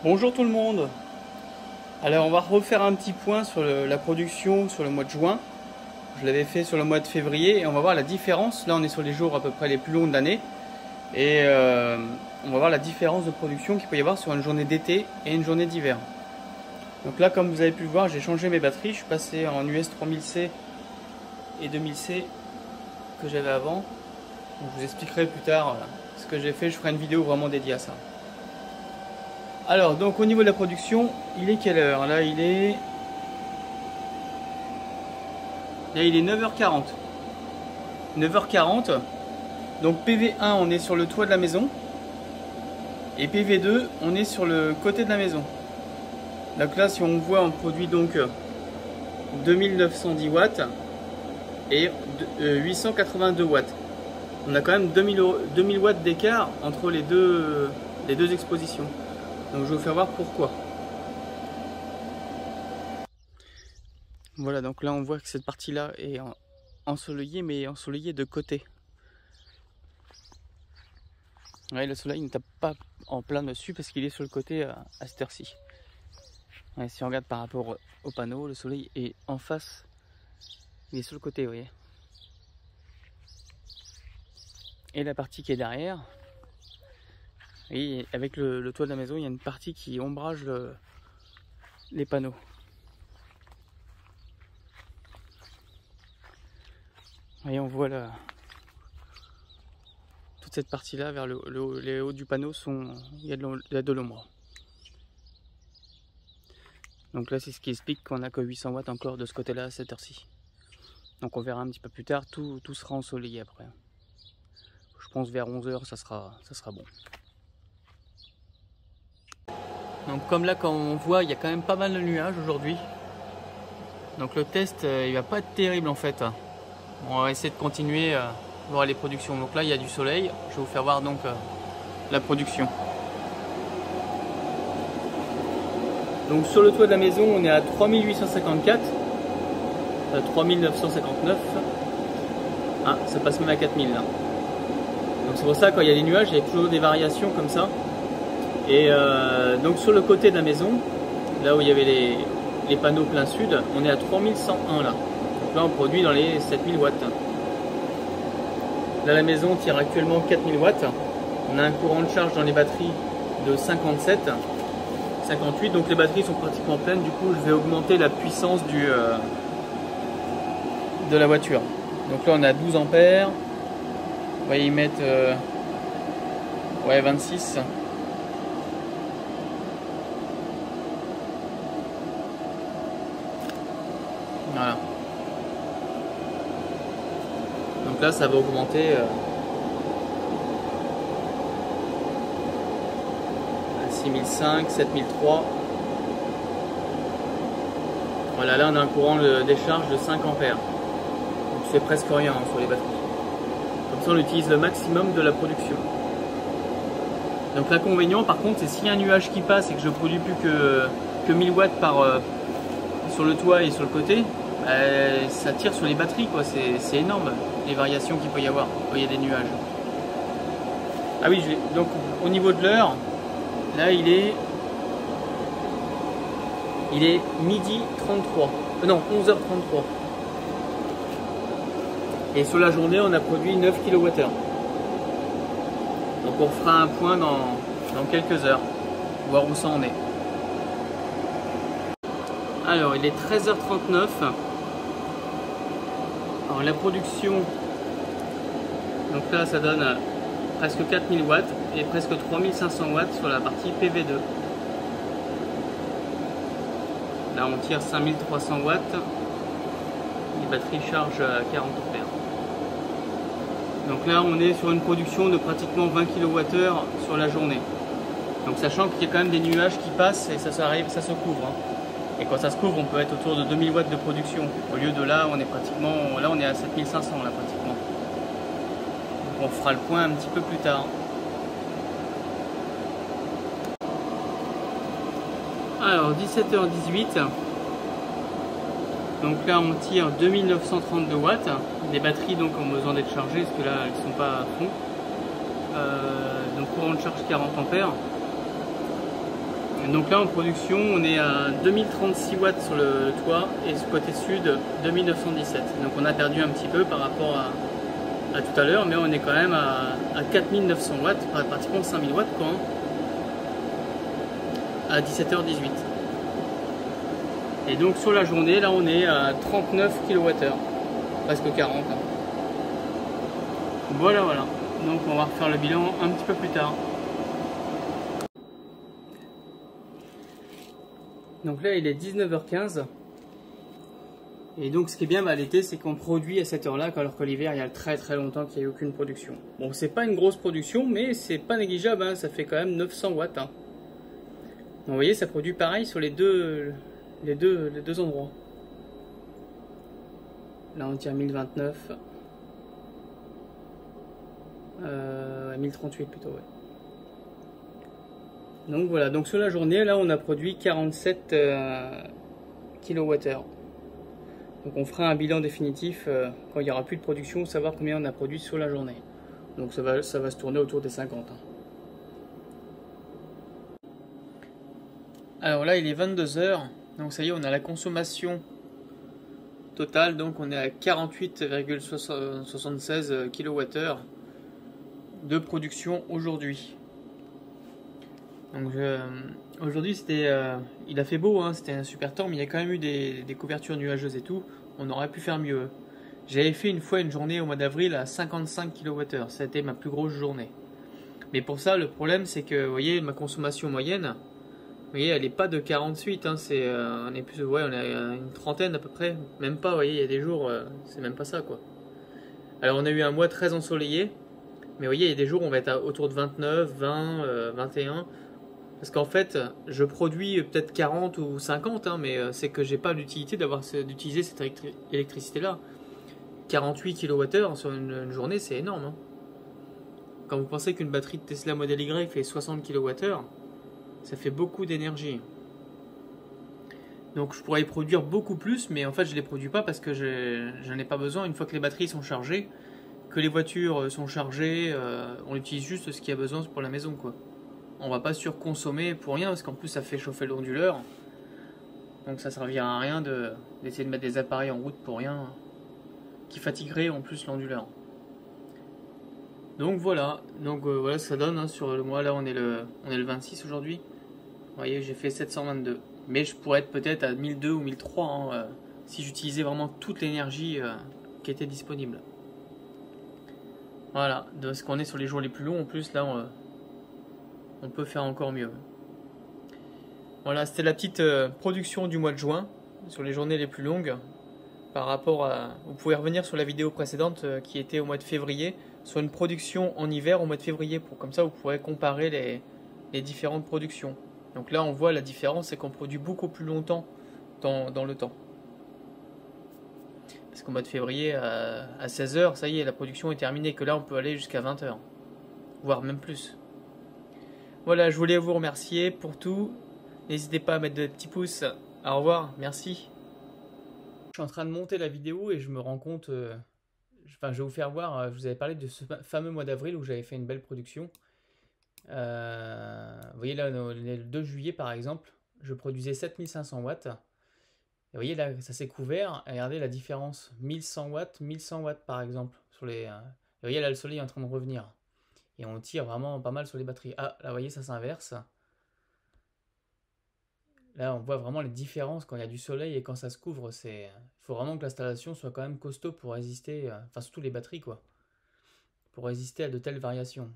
Bonjour tout le monde. Alors on va refaire un petit point sur la production sur le mois de juin. Je l'avais fait sur le mois de février et on va voir la différence. Là on est sur les jours à peu près les plus longs de l'année. Et on va voir la différence de production qu'il peut y avoir sur une journée d'été et une journée d'hiver. Donc là comme vous avez pu le voir, j'ai changé mes batteries. Je suis passé en US 3000C et 2000C que j'avais avant. Donc, je vous expliquerai plus tard ce que j'ai fait. Je ferai une vidéo vraiment dédiée à ça. Alors, donc au niveau de la production, il est quelle heure? Là, il est 9h40. 9h40. Donc PV1, on est sur le toit de la maison. Et PV2, on est sur le côté de la maison. Donc là, si on voit, on produit donc 2910 watts et 882 watts. On a quand même 2000 watts d'écart entre les deux expositions. Donc je vais vous faire voir pourquoi. Voilà, donc là on voit que cette partie-là est ensoleillée, mais ensoleillée de côté. Ouais, le soleil ne tape pas en plein dessus parce qu'il est sur le côté à cette heure-ci. Ouais, si on regarde par rapport au panneau, le soleil est en face. Il est sur le côté, vous voyez. Et la partie qui est derrière, et avec le toit de la maison, il y a une partie qui ombrage les panneaux. Et on voit là, toute cette partie-là, vers les hauts du panneau, il y a de l'ombre. Donc là, c'est ce qui explique qu'on n'a que 800 watts encore de ce côté-là à cette heure-ci. Donc on verra un petit peu plus tard, tout sera ensoleillé après. Je pense vers 11h, ça sera bon. Donc comme là, quand on voit, il y a quand même pas mal de nuages aujourd'hui. Donc le test, il va pas être terrible en fait. On va essayer de continuer à voir les productions. Donc là, il y a du soleil. Je vais vous faire voir donc la production. Donc sur le toit de la maison, on est à 3854. 3959. Ah, ça passe même à 4000 là. Donc c'est pour ça quand il y a des nuages, il y a toujours des variations comme ça. Et donc sur le côté de la maison, là où il y avait les panneaux plein sud, on est à 3101 là. Donc là on produit dans les 7000 watts. Là la maison tire actuellement 4000 watts. On a un courant de charge dans les batteries de 57, 58. Donc les batteries sont pratiquement pleines. Du coup je vais augmenter la puissance de la voiture. Donc là on a 12 ampères. On va y mettre 26. Voilà. Donc là ça va augmenter à 6005, 7003. Voilà, là on a un courant de décharge de 5 ampères. Donc c'est presque rien sur les batteries. Comme ça on utilise le maximum de la production. Donc l'inconvénient par contre, c'est s'il y a un nuage qui passe et que je produis plus que 1000 watts sur le toit et sur le côté, ça tire sur les batteries quoi. C'est énorme les variations qu'il peut y avoir quand il y a des nuages. Ah oui, donc au niveau de l'heure, là il est midi 33. Non, 11h33. Et sur la journée, on a produit 9 kWh. Donc on fera un point dans quelques heures, voir où ça en est. Alors, il est 13h39. Alors la production, donc là ça donne presque 4000 watts et presque 3500 watts sur la partie PV2. Là on tire 5300 watts. Les batteries chargent à 40 ampères. Donc là on est sur une production de pratiquement 20 kWh sur la journée. Donc sachant qu'il y a quand même des nuages qui passent et ça se couvre. Hein. Et quand ça se couvre, on peut être autour de 2000 watts de production. Au lieu de là, on est à 7500 là pratiquement. Donc on fera le point un petit peu plus tard. Alors 17h18. Donc là on tire 2932 watts. Les batteries donc ont besoin d'être chargées parce que là elles ne sont pas à fond. Donc courant de charge 40 ampères. Donc là en production on est à 2036 watts sur le toit et ce côté sud 2917. Donc on a perdu un petit peu par rapport à tout à l'heure, mais on est quand même à 4900 watts, pratiquement 5000 watts quoi, hein, à 17h18. Et donc sur la journée là on est à 39 kWh, presque 40. Hein. Voilà. Donc on va refaire le bilan un petit peu plus tard. Donc là il est 19h15. Et donc ce qui est bien l'été, c'est qu'on produit à cette heure-là, alors que l'hiver il y a très longtemps qu'il n'y a eu aucune production. Bon, c'est pas une grosse production, mais c'est pas négligeable, hein, ça fait quand même 900 watts. Hein. Donc, vous voyez, ça produit pareil sur les deux endroits. Là on tire 1029. 1038 plutôt, ouais. Donc voilà, donc sur la journée, là on a produit 47 kWh. Donc on fera un bilan définitif quand il n'y aura plus de production, savoir combien on a produit sur la journée. Donc ça va se tourner autour des 50. Hein. Alors là il est 22h, donc ça y est, on a la consommation totale, donc on est à 48,76 kWh de production aujourd'hui. Donc aujourd'hui c'était, il a fait beau, hein, c'était un super temps, mais il y a quand même eu des couvertures nuageuses et tout. On aurait pu faire mieux. J'avais fait une fois une journée au mois d'avril à 55 kWh, ça a été ma plus grosse journée. Mais pour ça, le problème c'est que, vous voyez, ma consommation moyenne, vous voyez, elle n'est pas de 48, hein, on est plus, ouais, on est à une trentaine à peu près, même pas, vous voyez, il y a des jours, c'est même pas ça quoi. Alors on a eu un mois très ensoleillé, mais vous voyez, il y a des jours où on va être autour de 29, 20, 21. Parce qu'en fait, je produis peut-être 40 ou 50, hein, mais c'est que j'ai pas l'utilité d'utiliser cette électricité-là. 48 kWh sur une journée, c'est énorme. Hein. Quand vous pensez qu'une batterie de Tesla Model Y fait 60 kWh, ça fait beaucoup d'énergie. Donc je pourrais y produire beaucoup plus, mais en fait je ne les produis pas parce que je n'en ai pas besoin. Une fois que les batteries sont chargées, que les voitures sont chargées, on utilise juste ce qu'il y a besoin pour la maison, quoi. On va pas surconsommer pour rien parce qu'en plus ça fait chauffer l'onduleur. Donc ça servira à rien d'essayer de mettre des appareils en route pour rien qui fatiguerait en plus l'onduleur. Donc voilà, voilà ce que ça donne hein, sur le mois. Là on est le 26 aujourd'hui. Vous voyez, j'ai fait 722. Mais je pourrais être peut-être à 1002 ou 1003 hein, si j'utilisais vraiment toute l'énergie qui était disponible. Voilà, parce qu'on est sur les jours les plus longs en plus là on peut faire encore mieux. Voilà, c'était la petite production du mois de juin sur les journées les plus longues. Par rapport à, vous pouvez revenir sur la vidéo précédente qui était au mois de février, sur une production en hiver au mois de février, comme ça vous pourrez comparer les différentes productions. Donc là on voit la différence, c'est qu'on produit beaucoup plus longtemps dans le temps. Parce qu'au mois de février à 16h, ça y est, la production est terminée, que là on peut aller jusqu'à 20h, voire même plus. Voilà, je voulais vous remercier pour tout. N'hésitez pas à mettre de petits pouces. Au revoir, merci. Je suis en train de monter la vidéo et je me rends compte, je vais vous faire voir, je vous avais parlé de ce fameux mois d'avril où j'avais fait une belle production. Vous voyez là, le 2 juillet par exemple, je produisais 7500 watts. Et vous voyez là, ça s'est couvert. Et regardez la différence, 1100 watts par exemple. Vous voyez là, le soleil est en train de revenir. Et on tire vraiment pas mal sur les batteries. Ah, là, vous voyez, ça s'inverse. Là, on voit vraiment les différences quand il y a du soleil et quand ça se couvre. Il faut vraiment que l'installation soit quand même costaud pour résister, enfin surtout les batteries, quoi. Pour résister à de telles variations.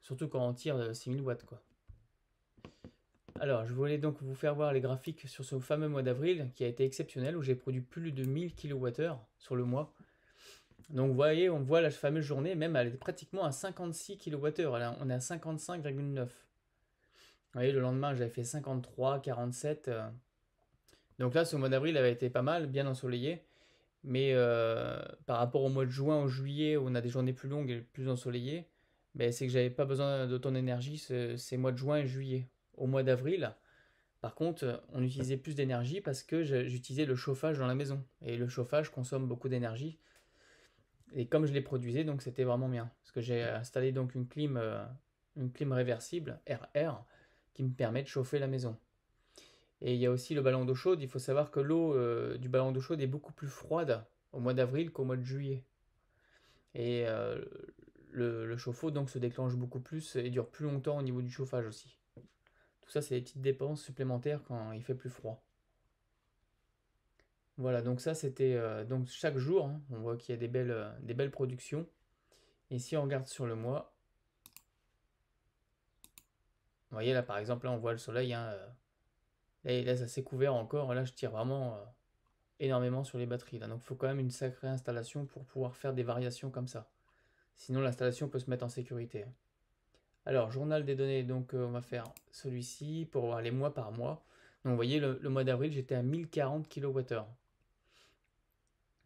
Surtout quand on tire de 6000 watts, quoi. Alors, je voulais donc vous faire voir les graphiques sur ce fameux mois d'avril qui a été exceptionnel, où j'ai produit plus de 1000 kWh sur le mois. Donc vous voyez, on voit la fameuse journée, même elle est pratiquement à 56 kWh, on est à 55,9. Vous voyez, le lendemain j'avais fait 53, 47. Donc là, ce mois d'avril avait été pas mal, bien ensoleillé. Mais par rapport au mois de juin ou juillet, où on a des journées plus longues et plus ensoleillées, ben, c'est que j'avais pas besoin d'autant d'énergie ces mois de juin et juillet. Au mois d'avril, par contre, on utilisait plus d'énergie parce que j'utilisais le chauffage dans la maison. Et le chauffage consomme beaucoup d'énergie. Et comme je les produisais, donc c'était vraiment bien. Parce que j'ai installé donc une clim réversible, RR, qui me permet de chauffer la maison. Et il y a aussi le ballon d'eau chaude. Il faut savoir que l'eau du ballon d'eau chaude est beaucoup plus froide au mois d'avril qu'au mois de juillet. Et le chauffe-eau donc se déclenche beaucoup plus et dure plus longtemps au niveau du chauffage aussi. Tout ça, c'est des petites dépenses supplémentaires quand il fait plus froid. Voilà, donc ça c'était donc chaque jour, hein, on voit qu'il y a des belles productions. Et si on regarde sur le mois, vous voyez là par exemple, là on voit le soleil, hein, là ça s'est couvert encore, là je tire vraiment énormément sur les batteries. Là. Donc il faut quand même une sacrée installation pour pouvoir faire des variations comme ça. Sinon l'installation peut se mettre en sécurité. Alors, journal des données, donc on va faire celui-ci pour voir les mois par mois. Donc vous voyez, le mois d'avril, j'étais à 1040 kWh.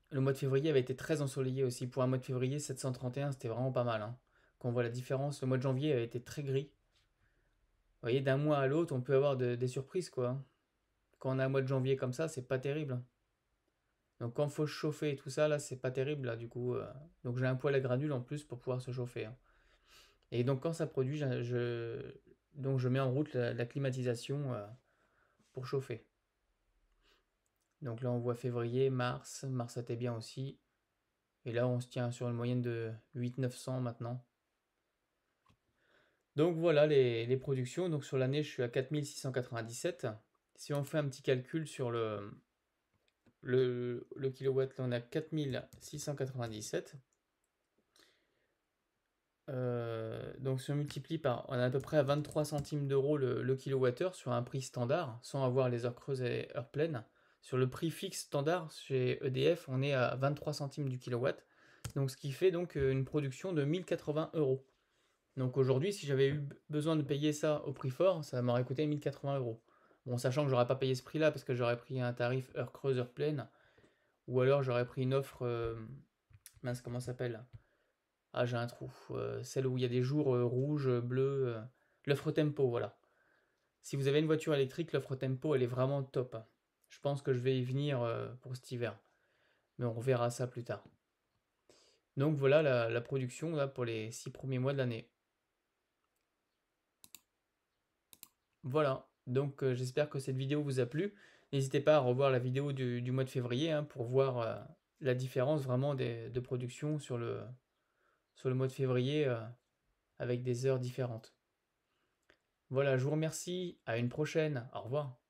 Le mois de février avait été très ensoleillé aussi. Pour un mois de février, 731, c'était vraiment pas mal. Hein. Quand on voit la différence, le mois de janvier avait été très gris. Vous voyez, d'un mois à l'autre, on peut avoir des surprises, quoi. Hein. Quand on a un mois de janvier comme ça, c'est pas terrible. Donc quand il faut se chauffer et tout ça, là, c'est pas terrible, là, du coup. Donc j'ai un poêle à granules en plus pour pouvoir se chauffer. Hein. Et donc quand ça produit, donc je mets en route la climatisation pour chauffer. Donc là on voit février, mars, mars c'était bien aussi. Et là on se tient sur une moyenne de 800-900 maintenant. Donc voilà les productions. Donc sur l'année je suis à 4697. Si on fait un petit calcul sur le kilowatt, là on a 4697. Donc si on multiplie par, on est à peu près à 23 centimes d'euros le kilowattheure sur un prix standard, sans avoir les heures creuses et heures pleines. Sur le prix fixe standard chez EDF, on est à 23 centimes du kilowatt. Donc ce qui fait donc une production de 1080 euros. Donc aujourd'hui, si j'avais eu besoin de payer ça au prix fort, ça m'aurait coûté 1080 euros. Bon, sachant que j'aurais pas payé ce prix-là parce que j'aurais pris un tarif heure creuse, heure pleine, ou alors j'aurais pris une offre, mince, comment ça s'appelle? Ah, j'ai un trou. Celle où il y a des jours rouges, bleus. L'offre tempo, voilà. Si vous avez une voiture électrique, l'offre tempo, elle est vraiment top. Je pense que je vais y venir pour cet hiver. Mais on reverra ça plus tard. Donc voilà la production là, pour les 6 premiers mois de l'année. Voilà. Donc j'espère que cette vidéo vous a plu. N'hésitez pas à revoir la vidéo du mois de février hein, pour voir la différence vraiment de production sur le mois de février avec des heures différentes. Voilà, je vous remercie. À une prochaine. Au revoir.